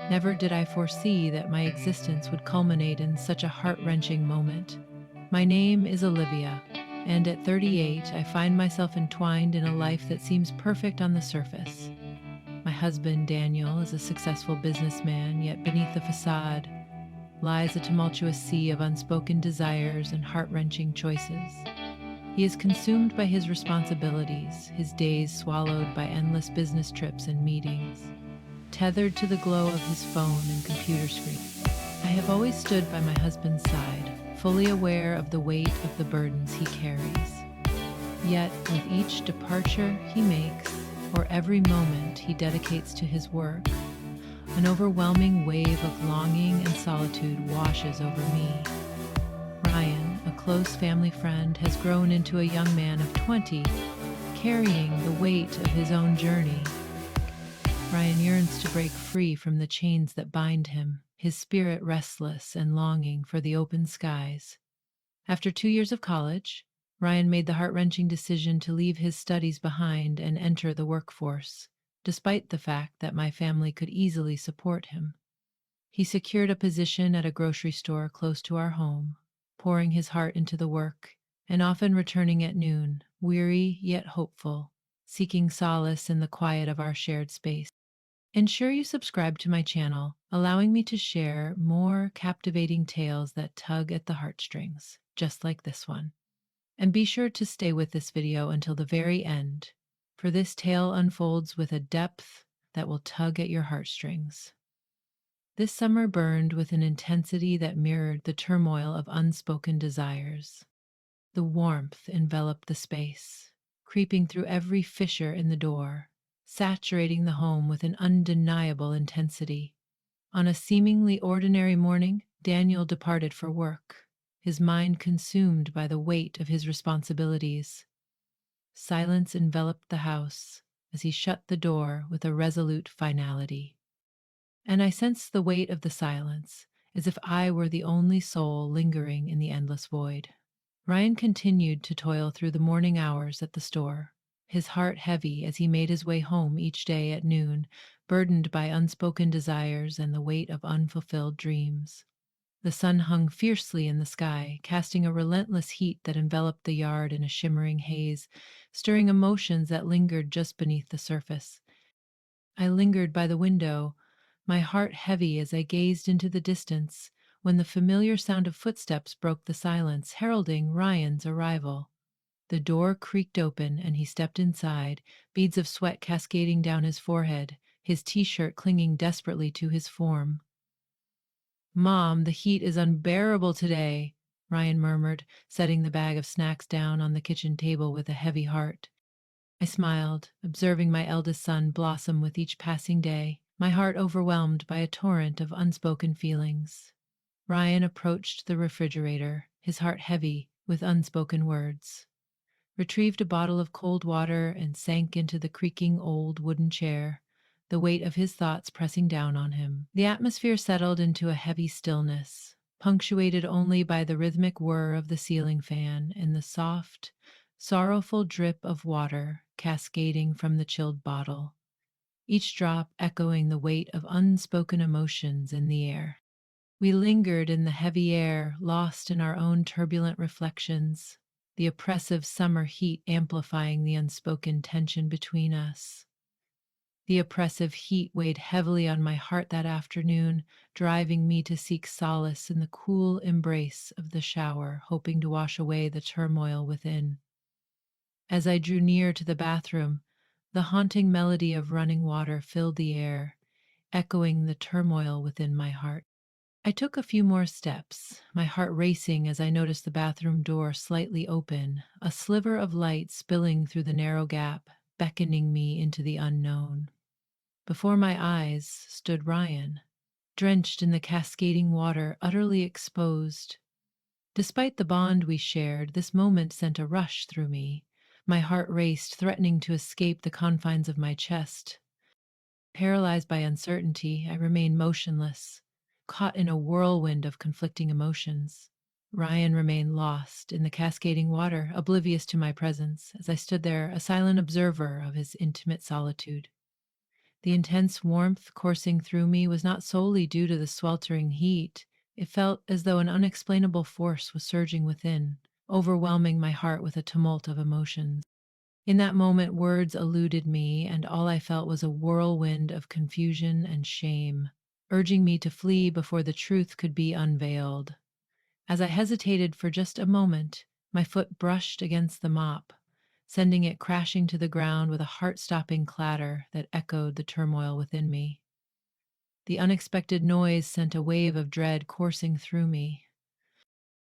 Never did I foresee that my existence would culminate in such a heart-wrenching moment. My name is Olivia, and at 38, I find myself entwined in a life that seems perfect on the surface. My husband, Daniel, is a successful businessman, yet beneath the facade lies a tumultuous sea of unspoken desires and heart-wrenching choices. He is consumed by his responsibilities, his days swallowed by endless business trips and meetings, tethered to the glow of his phone and computer screen. I have always stood by my husband's side, fully aware of the weight of the burdens he carries. Yet, with each departure he makes, or every moment he dedicates to his work, an overwhelming wave of longing and solitude washes over me. Ryan, a close family friend, has grown into a young man of 20, carrying the weight of his own journey. Ryan yearns to break free from the chains that bind him, his spirit restless and longing for the open skies. After 2 years of college, Ryan made the heart-wrenching decision to leave his studies behind and enter the workforce, despite the fact that my family could easily support him. He secured a position at a grocery store close to our home, pouring his heart into the work, and often returning at noon, weary yet hopeful, seeking solace in the quiet of our shared space. Ensure you subscribe to my channel, allowing me to share more captivating tales that tug at the heartstrings, just like this one. And be sure to stay with this video until the very end, for this tale unfolds with a depth that will tug at your heartstrings. This summer burned with an intensity that mirrored the turmoil of unspoken desires. The warmth enveloped the space, creeping through every fissure in the door, saturating the home with an undeniable intensity. On a seemingly ordinary morning, Daniel departed for work, his mind consumed by the weight of his responsibilities. Silence enveloped the house as he shut the door with a resolute finality. And I sensed the weight of the silence, as if I were the only soul lingering in the endless void. Ryan continued to toil through the morning hours at the store, his heart heavy as he made his way home each day at noon, burdened by unspoken desires and the weight of unfulfilled dreams. The sun hung fiercely in the sky, casting a relentless heat that enveloped the yard in a shimmering haze, stirring emotions that lingered just beneath the surface. I lingered by the window, my heart heavy as I gazed into the distance, when the familiar sound of footsteps broke the silence, heralding Ryan's arrival. The door creaked open and he stepped inside, beads of sweat cascading down his forehead, his t-shirt clinging desperately to his form. "Mom, the heat is unbearable today," Ryan murmured, setting the bag of snacks down on the kitchen table with a heavy heart. I smiled, observing my eldest son blossom with each passing day, my heart overwhelmed by a torrent of unspoken feelings. Ryan approached the refrigerator, his heart heavy with unspoken words, retrieved a bottle of cold water and sank into the creaking old wooden chair, the weight of his thoughts pressing down on him. The atmosphere settled into a heavy stillness, punctuated only by the rhythmic whir of the ceiling fan and the soft, sorrowful drip of water cascading from the chilled bottle, each drop echoing the weight of unspoken emotions in the air. We lingered in the heavy air, lost in our own turbulent reflections, the oppressive summer heat amplifying the unspoken tension between us. The oppressive heat weighed heavily on my heart that afternoon, driving me to seek solace in the cool embrace of the shower, hoping to wash away the turmoil within. As I drew near to the bathroom, the haunting melody of running water filled the air, echoing the turmoil within my heart. I took a few more steps, my heart racing as I noticed the bathroom door slightly open, a sliver of light spilling through the narrow gap, beckoning me into the unknown. Before my eyes stood Ryan, drenched in the cascading water, utterly exposed. Despite the bond we shared, this moment sent a rush through me. My heart raced, threatening to escape the confines of my chest. Paralyzed by uncertainty, I remained motionless, caught in a whirlwind of conflicting emotions. Ryan remained lost in the cascading water, oblivious to my presence, as I stood there, a silent observer of his intimate solitude. The intense warmth coursing through me was not solely due to the sweltering heat. It felt as though an unexplainable force was surging within, overwhelming my heart with a tumult of emotions. In that moment, words eluded me, and all I felt was a whirlwind of confusion and shame, urging me to flee before the truth could be unveiled. As I hesitated for just a moment, my foot brushed against the mop, sending it crashing to the ground with a heart stopping clatter that echoed the turmoil within me. The unexpected noise sent a wave of dread coursing through me.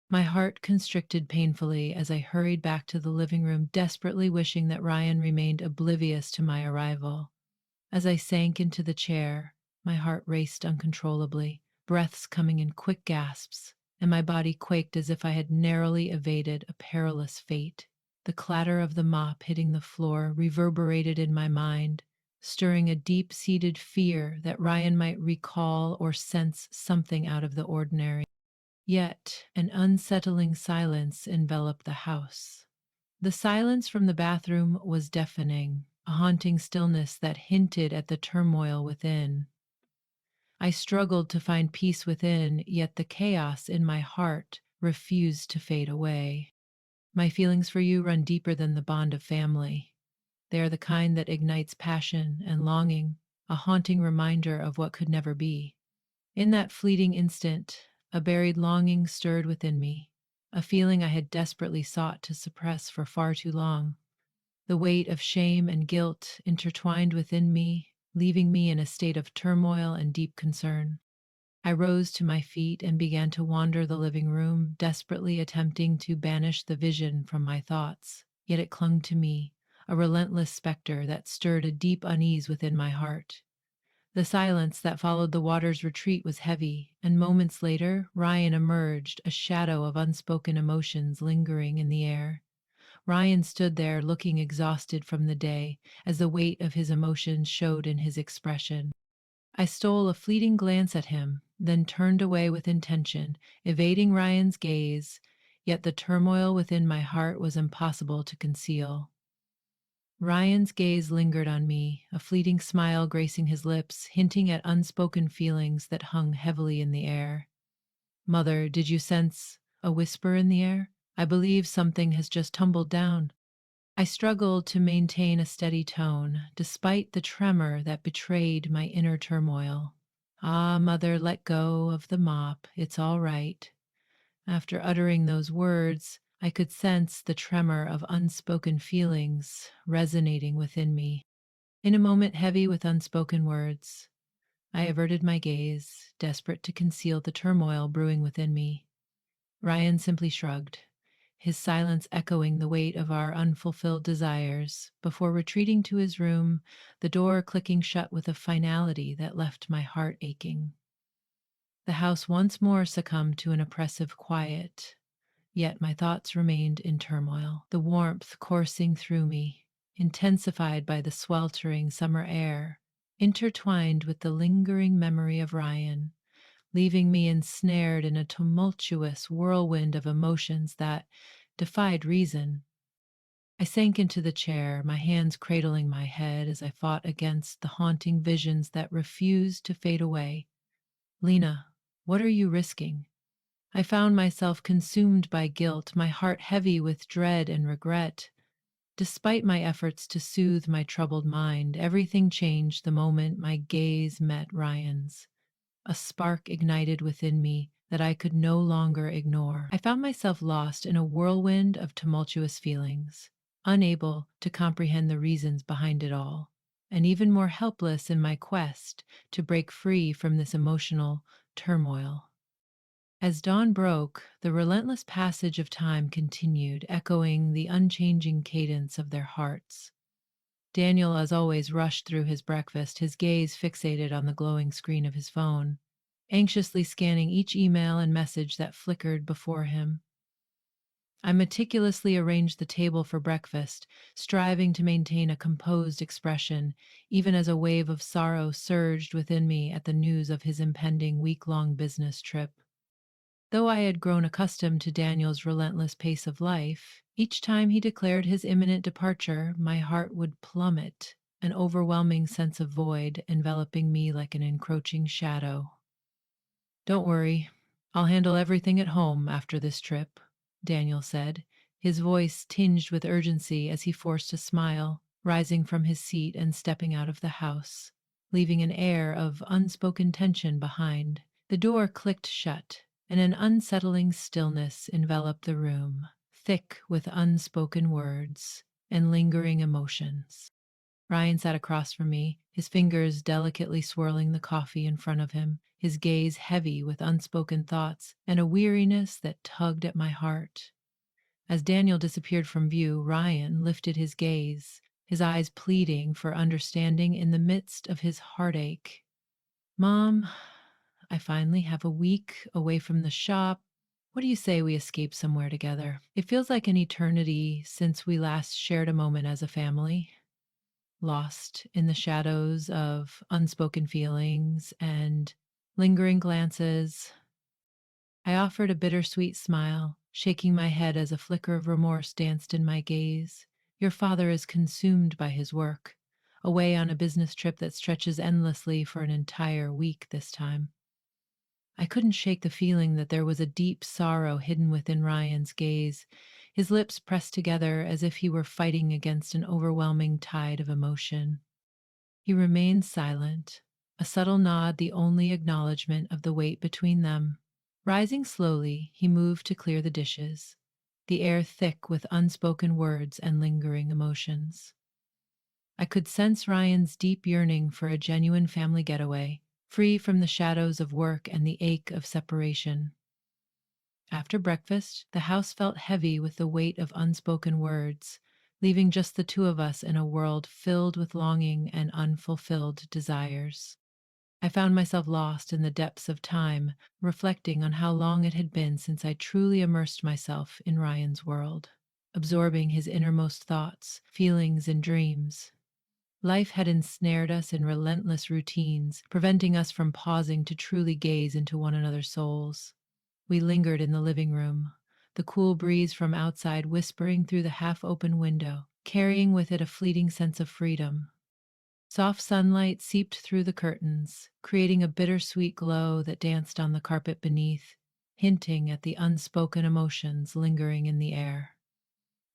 My heart constricted painfully as I hurried back to the living room, desperately wishing that Ryan remained oblivious to my arrival. As I sank into the chair, my heart raced uncontrollably, breaths coming in quick gasps, and my body quaked as if I had narrowly evaded a perilous fate. The clatter of the mop hitting the floor reverberated in my mind, stirring a deep seated fear that Ryan might recall or sense something out of the ordinary. Yet an unsettling silence enveloped the house. The silence from the bathroom was deafening, a haunting stillness that hinted at the turmoil within. I struggled to find peace within, yet the chaos in my heart refused to fade away. My feelings for you run deeper than the bond of family. They are the kind that ignites passion and longing, a haunting reminder of what could never be. In that fleeting instant, a buried longing stirred within me, a feeling I had desperately sought to suppress for far too long. The weight of shame and guilt intertwined within me, leaving me in a state of turmoil and deep concern. I rose to my feet and began to wander the living room, desperately attempting to banish the vision from my thoughts. Yet it clung to me, a relentless specter that stirred a deep unease within my heart. The silence that followed the water's retreat was heavy, and moments later, Ryan emerged, a shadow of unspoken emotions lingering in the air. Ryan stood there looking exhausted from the day, as the weight of his emotions showed in his expression. I stole a fleeting glance at him, then turned away with intention, evading Ryan's gaze, yet the turmoil within my heart was impossible to conceal. Ryan's gaze lingered on me, a fleeting smile gracing his lips, hinting at unspoken feelings that hung heavily in the air. Mother, did you sense a whisper in the air? I believe something has just tumbled down. I struggled to maintain a steady tone, despite the tremor that betrayed my inner turmoil. Ah, mother, let go of the mop. It's all right. After uttering those words, I could sense the tremor of unspoken feelings resonating within me. In a moment heavy with unspoken words, I averted my gaze, desperate to conceal the turmoil brewing within me. Ryan simply shrugged, his silence echoing the weight of our unfulfilled desires, before retreating to his room, the door clicking shut with a finality that left my heart aching. The house once more succumbed to an oppressive quiet, yet my thoughts remained in turmoil, the warmth coursing through me, intensified by the sweltering summer air, intertwined with the lingering memory of Ryan, leaving me ensnared in a tumultuous whirlwind of emotions that defied reason. I sank into the chair, my hands cradling my head as I fought against the haunting visions that refused to fade away. Lena, what are you risking? I found myself consumed by guilt, my heart heavy with dread and regret. Despite my efforts to soothe my troubled mind, everything changed the moment my gaze met Ryan's. A spark ignited within me that I could no longer ignore. I found myself lost in a whirlwind of tumultuous feelings, unable to comprehend the reasons behind it all, and even more helpless in my quest to break free from this emotional turmoil. As dawn broke, the relentless passage of time continued, echoing the unchanging cadence of their hearts. Daniel, as always, rushed through his breakfast, his gaze fixated on the glowing screen of his phone, anxiously scanning each email and message that flickered before him. I meticulously arranged the table for breakfast, striving to maintain a composed expression, even as a wave of sorrow surged within me at the news of his impending week-long business trip. Though I had grown accustomed to Daniel's relentless pace of life, each time he declared his imminent departure, my heart would plummet, an overwhelming sense of void enveloping me like an encroaching shadow. "Don't worry, I'll handle everything at home after this trip," Daniel said, his voice tinged with urgency as he forced a smile, rising from his seat and stepping out of the house, leaving an air of unspoken tension behind. The door clicked shut, and an unsettling stillness enveloped the room, thick with unspoken words and lingering emotions. Ryan sat across from me, his fingers delicately swirling the coffee in front of him, his gaze heavy with unspoken thoughts and a weariness that tugged at my heart. As Daniel disappeared from view, Ryan lifted his gaze, his eyes pleading for understanding in the midst of his heartache. "Mom, I finally have a week away from the shop. What do you say we escape somewhere together? It feels like an eternity since we last shared a moment as a family." Lost in the shadows of unspoken feelings and lingering glances, I offered a bittersweet smile, shaking my head as a flicker of remorse danced in my gaze. "Your father is consumed by his work, away on a business trip that stretches endlessly for an entire week this time." I couldn't shake the feeling that there was a deep sorrow hidden within Ryan's gaze, his lips pressed together as if he were fighting against an overwhelming tide of emotion. He remained silent, a subtle nod the only acknowledgement of the weight between them. Rising slowly, he moved to clear the dishes, the air thick with unspoken words and lingering emotions. I could sense Ryan's deep yearning for a genuine family getaway, free from the shadows of work and the ache of separation. After breakfast, the house felt heavy with the weight of unspoken words, leaving just the two of us in a world filled with longing and unfulfilled desires. I found myself lost in the depths of time, reflecting on how long it had been since I truly immersed myself in Ryan's world, absorbing his innermost thoughts, feelings, and dreams. Life had ensnared us in relentless routines, preventing us from pausing to truly gaze into one another's souls. We lingered in the living room, the cool breeze from outside whispering through the half open window, carrying with it a fleeting sense of freedom. Soft sunlight seeped through the curtains, creating a bittersweet glow that danced on the carpet beneath, hinting at the unspoken emotions lingering in the air.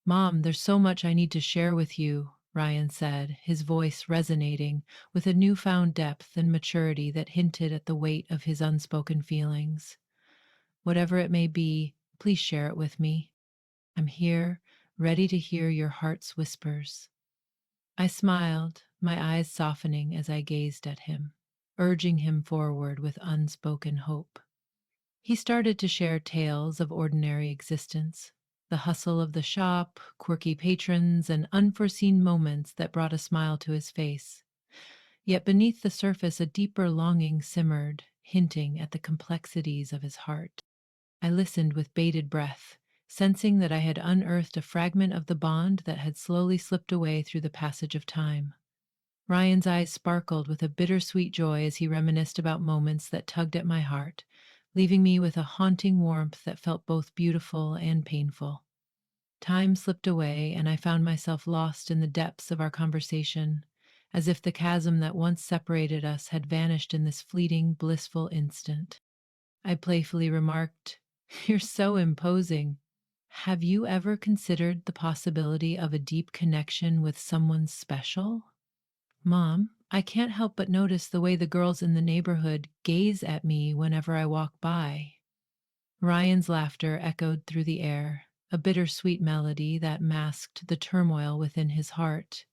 "Mom, there's so much I need to share with you," Ryan said, his voice resonating with a newfound depth and maturity that hinted at the weight of his unspoken feelings. "Whatever it may be, please share it with me. I'm here, ready to hear your heart's whispers." I smiled, my eyes softening as I gazed at him, urging him forward with unspoken hope. He started to share tales of ordinary existence, the hustle of the shop, quirky patrons, and unforeseen moments that brought a smile to his face. Yet beneath the surface, a deeper longing simmered, hinting at the complexities of his heart. I listened with bated breath, sensing that I had unearthed a fragment of the bond that had slowly slipped away through the passage of time. Ryan's eyes sparkled with a bittersweet joy as he reminisced about moments that tugged at my heart, leaving me with a haunting warmth that felt both beautiful and painful. Time slipped away, and I found myself lost in the depths of our conversation, as if the chasm that once separated us had vanished in this fleeting, blissful instant. I playfully remarked, "You're so imposing. Have you ever considered the possibility of a deep connection with someone special?" "Mom, I can't help but notice the way the girls in the neighborhood gaze at me whenever I walk by." Ryan's laughter echoed through the air, a bittersweet melody that masked the turmoil within his heart.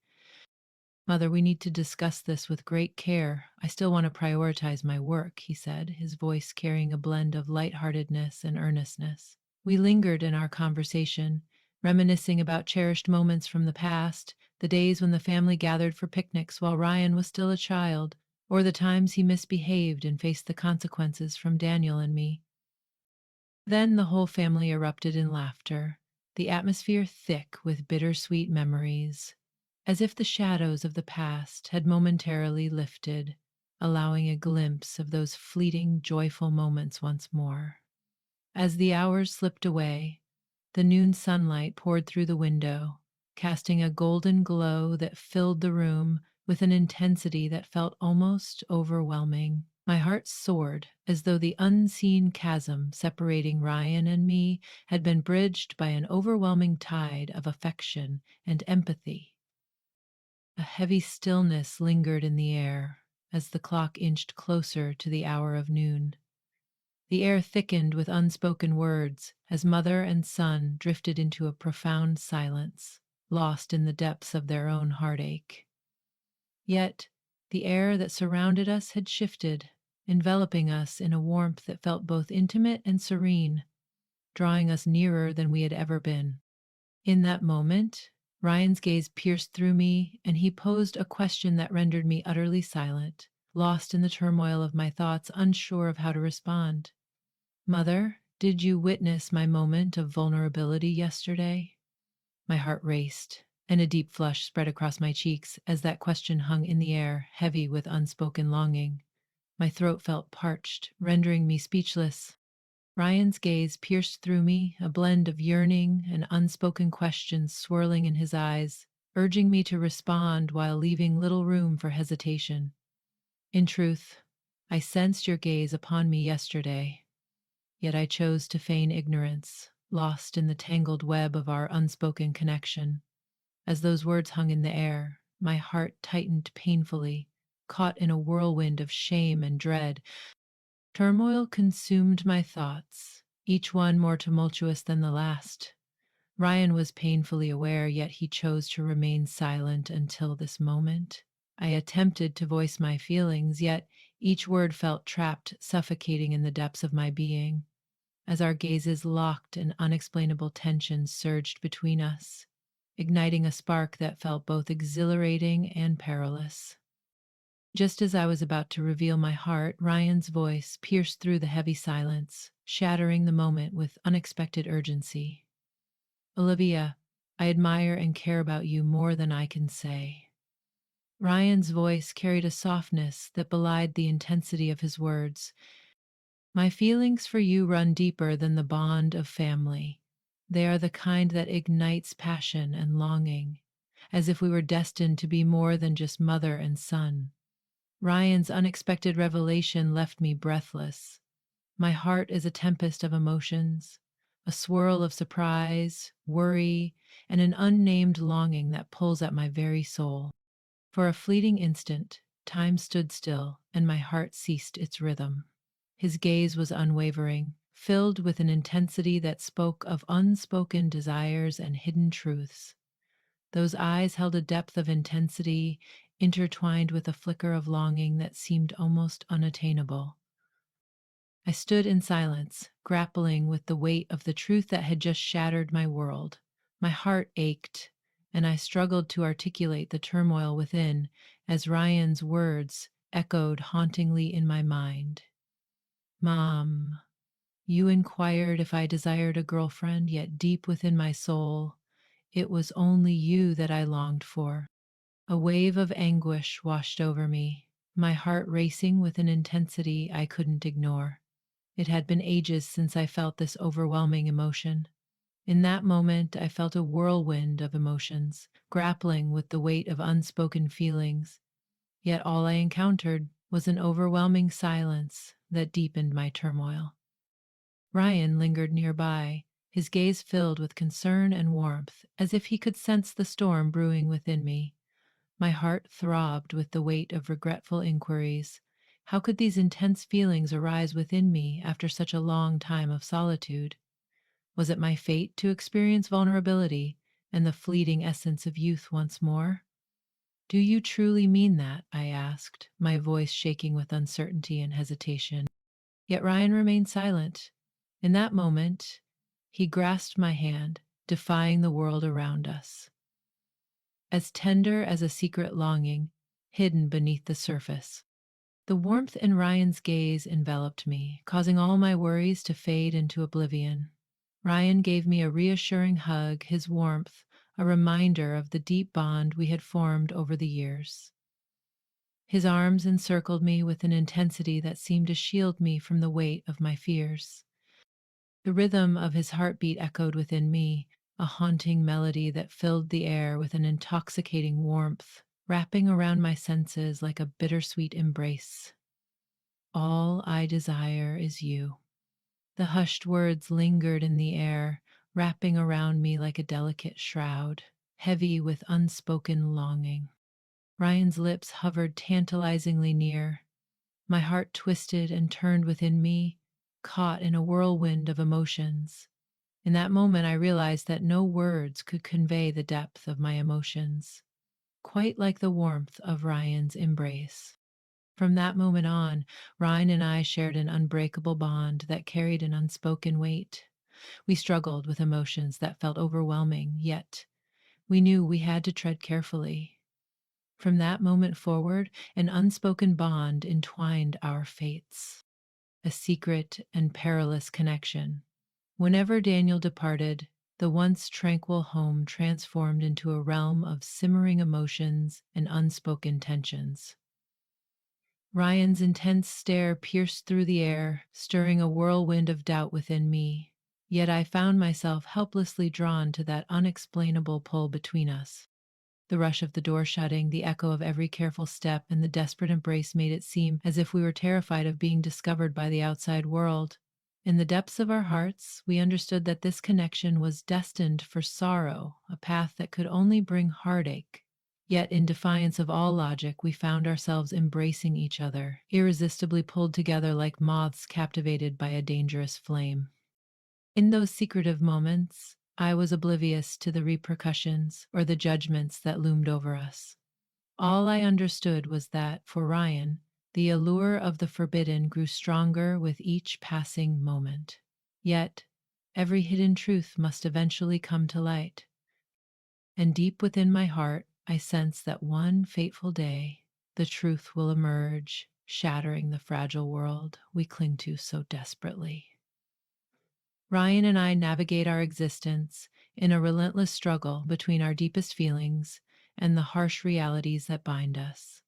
"Mother, we need to discuss this with great care. I still want to prioritize my work," he said, his voice carrying a blend of lightheartedness and earnestness. We lingered in our conversation, reminiscing about cherished moments from the past, the days when the family gathered for picnics while Ryan was still a child, or the times he misbehaved and faced the consequences from Daniel and me. Then the whole family erupted in laughter, the atmosphere thick with bittersweet memories, as if the shadows of the past had momentarily lifted, allowing a glimpse of those fleeting, joyful moments once more. As the hours slipped away, the noon sunlight poured through the window, casting a golden glow that filled the room, with an intensity that felt almost overwhelming. My heart soared as though the unseen chasm separating Ryan and me had been bridged by an overwhelming tide of affection and empathy. A heavy stillness lingered in the air as the clock inched closer to the hour of noon. The air thickened with unspoken words as mother and son drifted into a profound silence, lost in the depths of their own heartache. Yet, the air that surrounded us had shifted, enveloping us in a warmth that felt both intimate and serene, drawing us nearer than we had ever been. In that moment, Ryan's gaze pierced through me, and he posed a question that rendered me utterly silent, lost in the turmoil of my thoughts, unsure of how to respond. Mother, did you witness my moment of vulnerability yesterday? My heart raced, and a deep flush spread across my cheeks as that question hung in the air, heavy with unspoken longing. My throat felt parched, rendering me speechless. Ryan's gaze pierced through me, a blend of yearning and unspoken questions swirling in his eyes, urging me to respond while leaving little room for hesitation. In truth, I sensed your gaze upon me yesterday, yet I chose to feign ignorance, lost in the tangled web of our unspoken connection. As those words hung in the air, my heart tightened painfully, caught in a whirlwind of shame and dread. Turmoil consumed my thoughts, each one more tumultuous than the last. Ryan was painfully aware, yet he chose to remain silent until this moment. I attempted to voice my feelings, yet each word felt trapped, suffocating in the depths of my being. As our gazes locked, an unexplainable tension surged between us, igniting a spark that felt both exhilarating and perilous. Just as I was about to reveal my heart, Ryan's voice pierced through the heavy silence, shattering the moment with unexpected urgency. Olivia, I admire and care about you more than I can say. Ryan's voice carried a softness that belied the intensity of his words. My feelings for you run deeper than the bond of family. They are the kind that ignites passion and longing, as if we were destined to be more than just mother and son. Ryan's unexpected revelation left me breathless. My heart is a tempest of emotions, a swirl of surprise, worry, and an unnamed longing that pulls at my very soul. For a fleeting instant, time stood still and my heart ceased its rhythm. His gaze was unwavering, filled with an intensity that spoke of unspoken desires and hidden truths. Those eyes held a depth of intensity intertwined with a flicker of longing that seemed almost unattainable. I stood in silence, grappling with the weight of the truth that had just shattered my world. My heart ached, and I struggled to articulate the turmoil within as Ryan's words echoed hauntingly in my mind. Mom, you inquired if I desired a girlfriend, yet deep within my soul, it was only you that I longed for. A wave of anguish washed over me, my heart racing with an intensity I couldn't ignore. It had been ages since I felt this overwhelming emotion. In that moment, I felt a whirlwind of emotions, grappling with the weight of unspoken feelings. Yet all I encountered was an overwhelming silence that deepened my turmoil. Ryan lingered nearby, his gaze filled with concern and warmth, as if he could sense the storm brewing within me. My heart throbbed with the weight of regretful inquiries. How could these intense feelings arise within me after such a long time of solitude? Was it my fate to experience vulnerability and the fleeting essence of youth once more? Do you truly mean that? I asked, my voice shaking with uncertainty and hesitation. Yet Ryan remained silent. In that moment, he grasped my hand, defying the world around us. As tender as a secret longing hidden beneath the surface. The warmth in Ryan's gaze enveloped me, causing all my worries to fade into oblivion. Ryan gave me a reassuring hug, his warmth a reminder of the deep bond we had formed over the years. His arms encircled me with an intensity that seemed to shield me from the weight of my fears. The rhythm of his heartbeat echoed within me, a haunting melody that filled the air with an intoxicating warmth. wrapping around my senses like a bittersweet embrace. All I desire is you. The hushed words lingered in the air, wrapping around me like a delicate shroud, heavy with unspoken longing. Ryan's lips hovered tantalizingly near. My heart twisted and turned within me, caught in a whirlwind of emotions. In that moment, I realized that no words could convey the depth of my emotions, quite like the warmth of Ryan's embrace. From that moment on, Ryan and I shared an unbreakable bond that carried an unspoken weight. We struggled with emotions that felt overwhelming, yet we knew we had to tread carefully. From that moment forward, an unspoken bond entwined our fates, a secret and perilous connection. Whenever Daniel departed, the once tranquil home transformed into a realm of simmering emotions and unspoken tensions. Ryan's intense stare pierced through the air, stirring a whirlwind of doubt within me. Yet I found myself helplessly drawn to that unexplainable pull between us. The rush of the door shutting, the echo of every careful step, and the desperate embrace made it seem as if we were terrified of being discovered by the outside world. In the depths of our hearts, we understood that this connection was destined for sorrow, a path that could only bring heartache. Yet, in defiance of all logic, we found ourselves embracing each other, irresistibly pulled together like moths captivated by a dangerous flame. In those secretive moments, I was oblivious to the repercussions or the judgments that loomed over us. All I understood was that, for Ryan, the allure of the forbidden grew stronger with each passing moment. Yet, every hidden truth must eventually come to light. And deep within my heart, I sense that one fateful day, the truth will emerge, shattering the fragile world we cling to so desperately. Ryan and I navigate our existence in a relentless struggle between our deepest feelings and the harsh realities that bind us.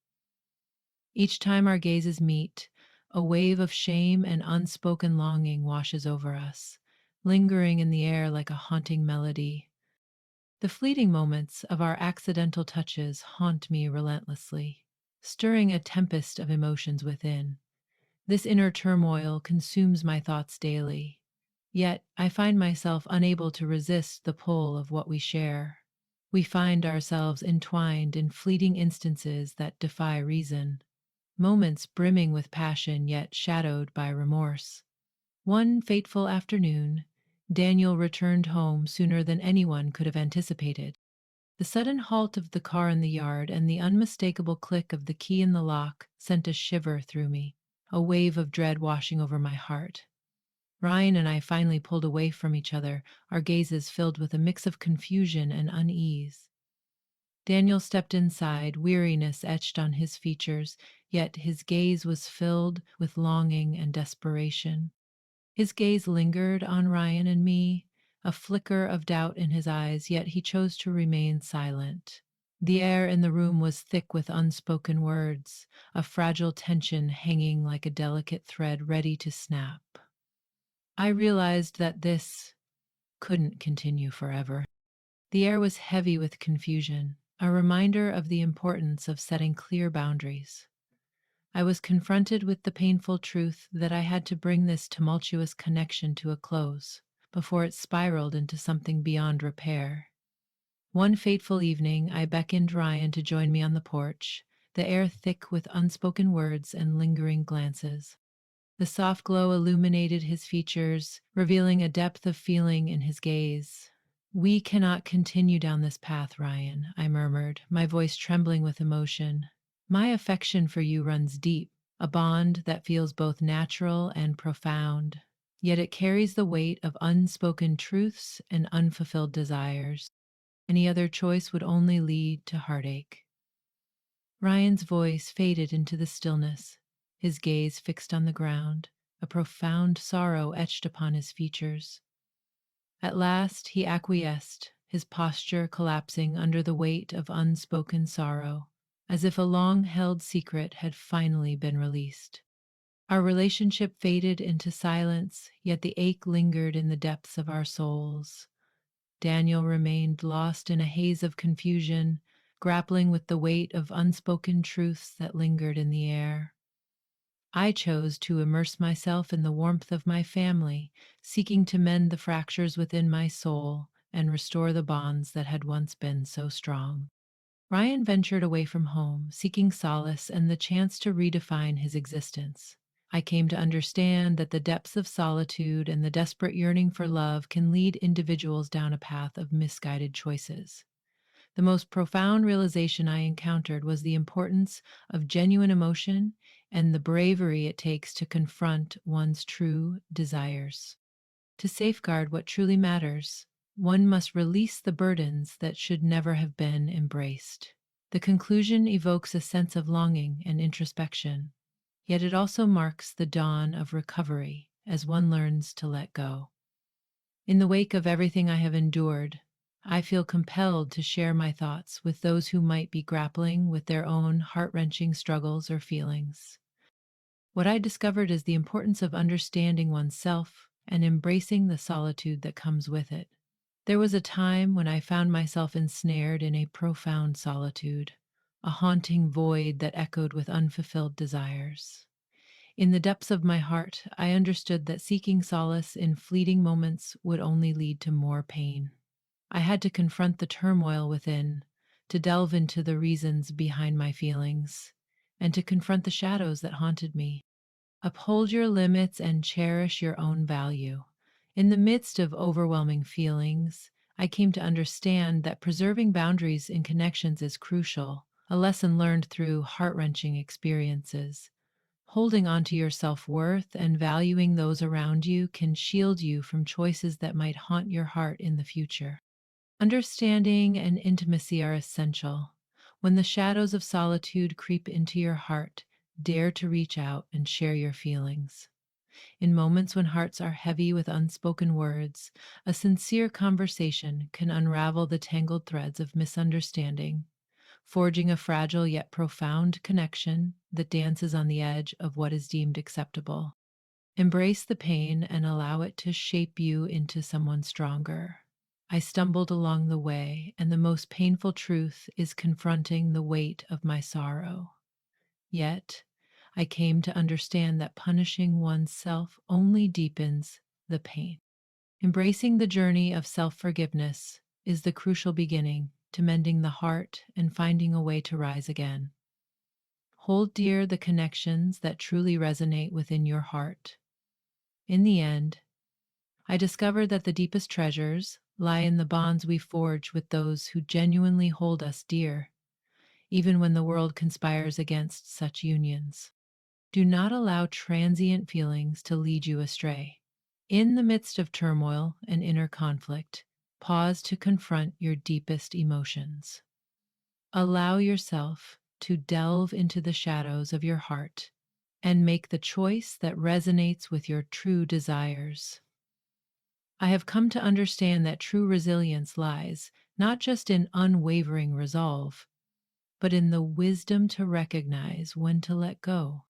Each time our gazes meet, a wave of shame and unspoken longing washes over us, lingering in the air like a haunting melody. The fleeting moments of our accidental touches haunt me relentlessly, stirring a tempest of emotions within. This inner turmoil consumes my thoughts daily. Yet I find myself unable to resist the pull of what we share. We find ourselves entwined in fleeting instances that defy reason, moments brimming with passion yet shadowed by remorse. One fateful afternoon, Daniel returned home sooner than anyone could have anticipated. The sudden halt of the car in the yard and the unmistakable click of the key in the lock sent a shiver through me, a wave of dread washing over my heart. Ryan and I finally pulled away from each other, our gazes filled with a mix of confusion and unease. Daniel stepped inside, weariness etched on his features, yet his gaze was filled with longing and desperation. His gaze lingered on Ryan and me, a flicker of doubt in his eyes, yet he chose to remain silent. The air in the room was thick with unspoken words, a fragile tension hanging like a delicate thread ready to snap. I realized that this couldn't continue forever. The air was heavy with confusion, a reminder of the importance of setting clear boundaries. I was confronted with the painful truth that I had to bring this tumultuous connection to a close before it spiraled into something beyond repair. One fateful evening, I beckoned Ryan to join me on the porch, the air thick with unspoken words and lingering glances. The soft glow illuminated his features, revealing a depth of feeling in his gaze. "We cannot continue down this path, Ryan," I murmured, my voice trembling with emotion. "My affection for you runs deep, a bond that feels both natural and profound. Yet it carries the weight of unspoken truths and unfulfilled desires. Any other choice would only lead to heartache." Ryan's voice faded into the stillness, his gaze fixed on the ground, a profound sorrow etched upon his features. At last he acquiesced, his posture collapsing under the weight of unspoken sorrow, as if a long held secret had finally been released. Our relationship faded into silence, yet the ache lingered in the depths of our souls. Daniel remained lost in a haze of confusion, grappling with the weight of unspoken truths that lingered in the air. I chose to immerse myself in the warmth of my family, seeking to mend the fractures within my soul and restore the bonds that had once been so strong. Ryan ventured away from home, seeking solace and the chance to redefine his existence. I came to understand that the depths of solitude and the desperate yearning for love can lead individuals down a path of misguided choices. The most profound realization I encountered was the importance of genuine emotion and the bravery it takes to confront one's true desires. To safeguard what truly matters, one must release the burdens that should never have been embraced. The conclusion evokes a sense of longing and introspection, yet it also marks the dawn of recovery as one learns to let go. In the wake of everything I have endured, I feel compelled to share my thoughts with those who might be grappling with their own heart wrenching struggles or feelings. What I discovered is the importance of understanding oneself and embracing the solitude that comes with it. There was a time when I found myself ensnared in a profound solitude, a haunting void that echoed with unfulfilled desires. In the depths of my heart, I understood that seeking solace in fleeting moments would only lead to more pain. I had to confront the turmoil within, to delve into the reasons behind my feelings, and to confront the shadows that haunted me. Uphold your limits and cherish your own value. In the midst of overwhelming feelings, I came to understand that preserving boundaries in connections is crucial, a lesson learned through heart wrenching experiences. Holding on to your self worth and valuing those around you can shield you from choices that might haunt your heart in the future. Understanding and intimacy are essential. When the shadows of solitude creep into your heart, dare to reach out and share your feelings. In moments when hearts are heavy with unspoken words, a sincere conversation can unravel the tangled threads of misunderstanding, forging a fragile yet profound connection that dances on the edge of what is deemed acceptable. Embrace the pain and allow it to shape you into someone stronger. I stumbled along the way, and the most painful truth is confronting the weight of my sorrow. Yet, I came to understand that punishing oneself only deepens the pain. Embracing the journey of self forgiveness is the crucial beginning to mending the heart and finding a way to rise again. Hold dear the connections that truly resonate within your heart. In the end, I discovered that the deepest treasures lie in the bonds we forge with those who genuinely hold us dear, even when the world conspires against such unions. Do not allow transient feelings to lead you astray. In the midst of turmoil and inner conflict, pause to confront your deepest emotions. Allow yourself to delve into the shadows of your heart and make the choice that resonates with your true desires. I have come to understand that true resilience lies not just in unwavering resolve, but in the wisdom to recognize when to let go.